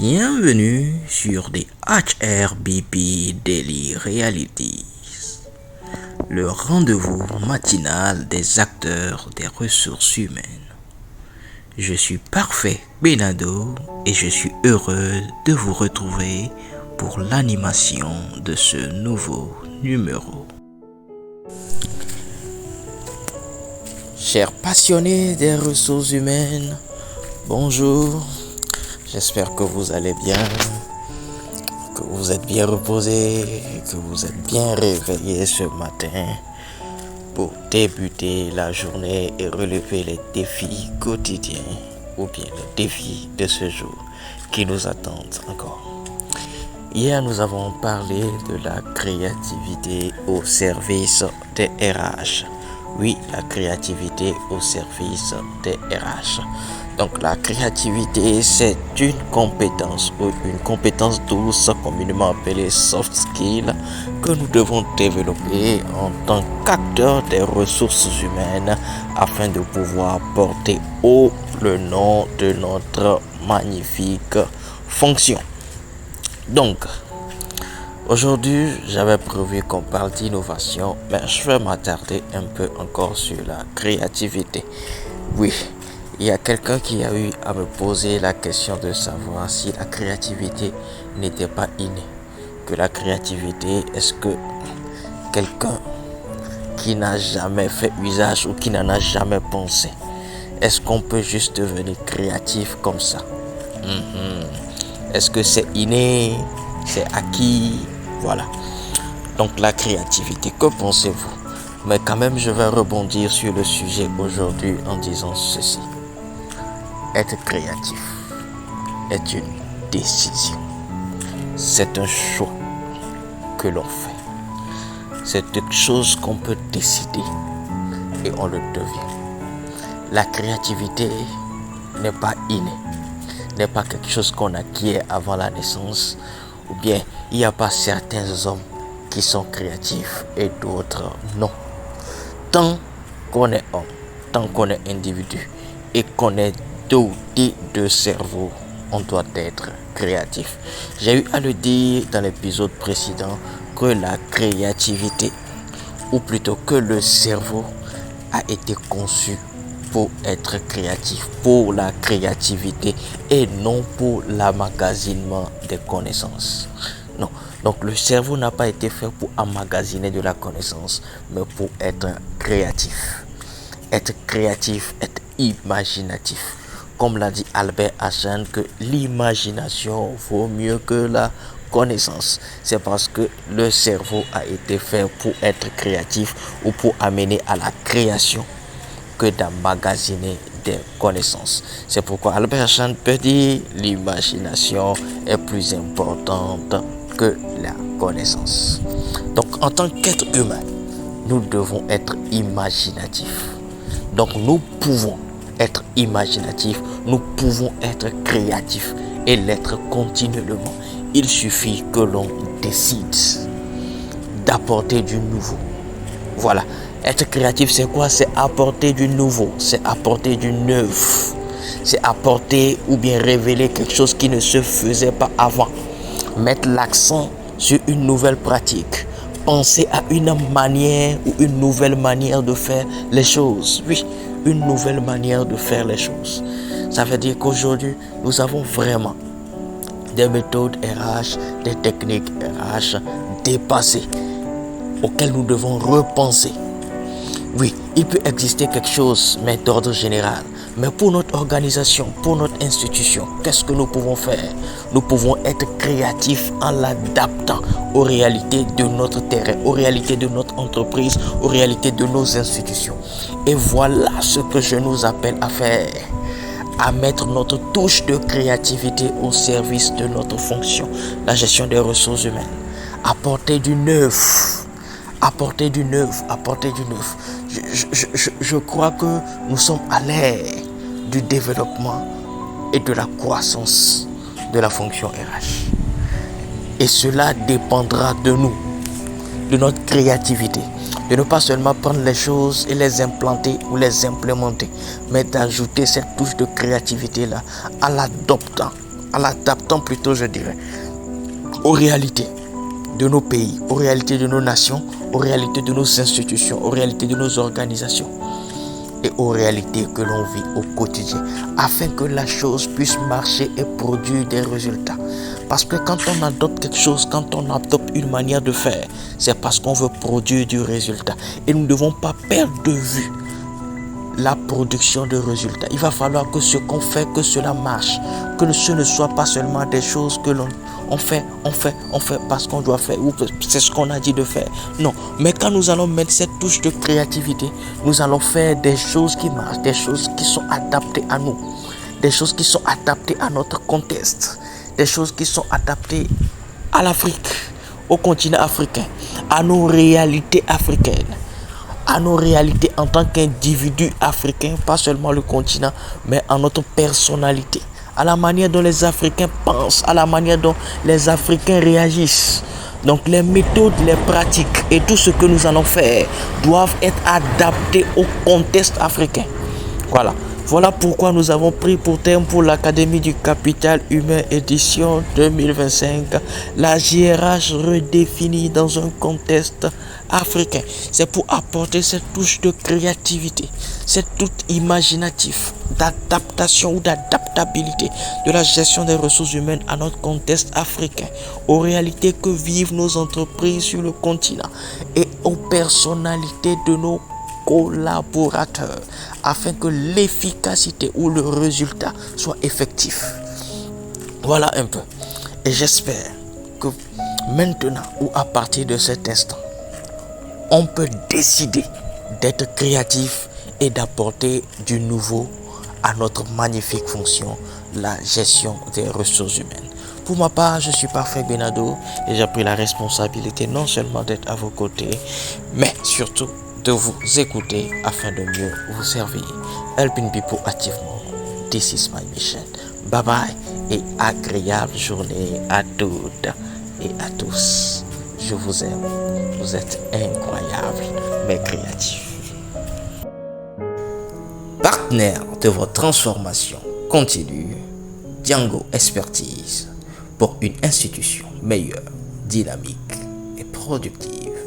Bienvenue sur des HRBP Daily Realities, le rendez-vous matinal des acteurs des ressources humaines. Je suis Parfait Benado et je suis heureux de vous retrouver pour l'animation de ce nouveau numéro. Chers passionnés des ressources humaines, bonjour. J'espère que vous allez bien, que vous êtes bien reposés, que vous êtes bien réveillés ce matin pour débuter la journée et relever les défis quotidiens ou bien les défis de ce jour qui nous attendent encore. Hier, nous avons parlé de la créativité au service des RH. Oui, la créativité au service des RH. Donc la créativité, c'est une compétence douce, communément appelée soft skill, que nous devons développer en tant qu'acteurs des ressources humaines afin de pouvoir porter haut le nom de notre magnifique fonction. Donc, aujourd'hui, j'avais prévu qu'on parle d'innovation, mais je vais m'attarder un peu encore sur la créativité. Oui. Il y a quelqu'un qui a eu à me poser la question de savoir si la créativité n'était pas innée. Que la créativité, est-ce que quelqu'un qui n'a jamais fait usage ou qui n'en a jamais pensé, est-ce qu'on peut juste devenir créatif comme ça? Est-ce que c'est inné? C'est acquis? Voilà. Donc la créativité, que pensez-vous? Mais quand même, je vais rebondir sur le sujet aujourd'hui en disant ceci. Être créatif est une décision. C'est un choix que l'on fait. C'est quelque chose qu'on peut décider et on le devient. La créativité n'est pas innée, n'est pas quelque chose qu'on acquiert avant la naissance, ou bien il n'y a pas certains hommes qui sont créatifs et d'autres non. Tant qu'on est homme, tant qu'on est individu et qu'on est doté de cerveau, on doit être créatif. J'ai eu à le dire dans l'épisode précédent que la créativité, ou plutôt que le cerveau, a été conçu pour être créatif, pour la créativité et non pour l'emmagasinement des connaissances. Non. Donc le cerveau n'a pas été fait pour emmagasiner de la connaissance, mais pour être créatif. Être créatif, être imaginatif. Comme l'a dit Albert Einstein, que l'imagination vaut mieux que la connaissance. C'est parce que le cerveau a été fait pour être créatif ou pour amener à la création que d'emmagasiner des connaissances. C'est pourquoi Albert Einstein peut dire l'imagination est plus importante que la connaissance. Donc en tant qu'être humain, nous devons être imaginatifs. Donc nous pouvons être imaginatifs, nous pouvons être créatifs et l'être continuellement. Il suffit que l'on décide d'apporter du nouveau. Voilà. Être créatif, c'est quoi? C'est apporter du nouveau, c'est apporter du neuf, c'est apporter ou bien révéler quelque chose qui ne se faisait pas avant. Mettre l'accent sur une nouvelle pratique. Penser à une manière ou une nouvelle manière de faire les choses. Oui, une nouvelle manière de faire les choses. Ça veut dire qu'aujourd'hui, nous avons vraiment des méthodes RH, des techniques RH dépassées auxquelles nous devons repenser. Oui, il peut exister quelque chose, mais d'ordre général. Mais pour notre organisation, pour notre institution, qu'est-ce que nous pouvons faire? Nous pouvons être créatifs en l'adaptant aux réalités de notre terrain, aux réalités de notre entreprise, aux réalités de nos institutions. Et voilà ce que je nous appelle à faire. À mettre notre touche de créativité au service de notre fonction, la gestion des ressources humaines. Apporter du neuf. Apporter du neuf, apporter du neuf. Je crois que nous sommes à l'ère du développement et de la croissance de la fonction RH. Et cela dépendra de nous, de notre créativité, de ne pas seulement prendre les choses et les implanter ou les implémenter, mais d'ajouter cette touche de créativité-là en l'adoptant en l'adaptant plutôt, je dirais, aux réalités de nos pays, aux réalités de nos nations, aux réalités de nos institutions, aux réalités de nos organisations et aux réalités que l'on vit au quotidien, afin que la chose puisse marcher et produire des résultats. Parce que quand on adopte quelque chose, quand on adopte une manière de faire, c'est parce qu'on veut produire du résultat. Et nous ne devons pas perdre de vue la production de résultats. Il va falloir que ce qu'on fait, que cela marche, que ce ne soit pas seulement des choses que l'on fait parce qu'on doit faire ou que c'est ce qu'on a dit de faire. Non, mais quand nous allons mettre cette touche de créativité, nous allons faire des choses qui marchent, des choses qui sont adaptées à nous, des choses qui sont adaptées à notre contexte, des choses qui sont adaptées à l'Afrique, au continent africain, à nos réalités africaines, à nos réalités en tant qu'individus africains, pas seulement le continent, mais à notre personnalité, à la manière dont les Africains pensent, à la manière dont les Africains réagissent. Donc les méthodes, les pratiques et tout ce que nous allons faire doivent être adaptés au contexte africain. Voilà pourquoi nous avons pris pour thème pour l'Académie du Capital Humain édition 2025 la GRH redéfinie dans un contexte africain. C'est pour apporter cette touche de créativité, cette touche imaginative, d'adaptation ou d'adaptabilité de la gestion des ressources humaines à notre contexte africain, aux réalités que vivent nos entreprises sur le continent et aux personnalités de nos collaborateurs, afin que l'efficacité ou le résultat soit effectif. Voilà un peu. Et j'espère que maintenant ou à partir de cet instant, on peut décider d'être créatif et d'apporter du nouveau à notre magnifique fonction, la gestion des ressources humaines. Pour ma part, je suis Parfait Benado et j'ai pris la responsabilité non seulement d'être à vos côtés, mais surtout de vous écouter afin de mieux vous servir. Helping people activement. This is my mission. Bye bye et agréable journée à toutes et à tous. Je vous aime. Vous êtes incroyables, mais créatifs. Partenaire de votre transformation continue, Django Expertise pour une institution meilleure, dynamique et productive.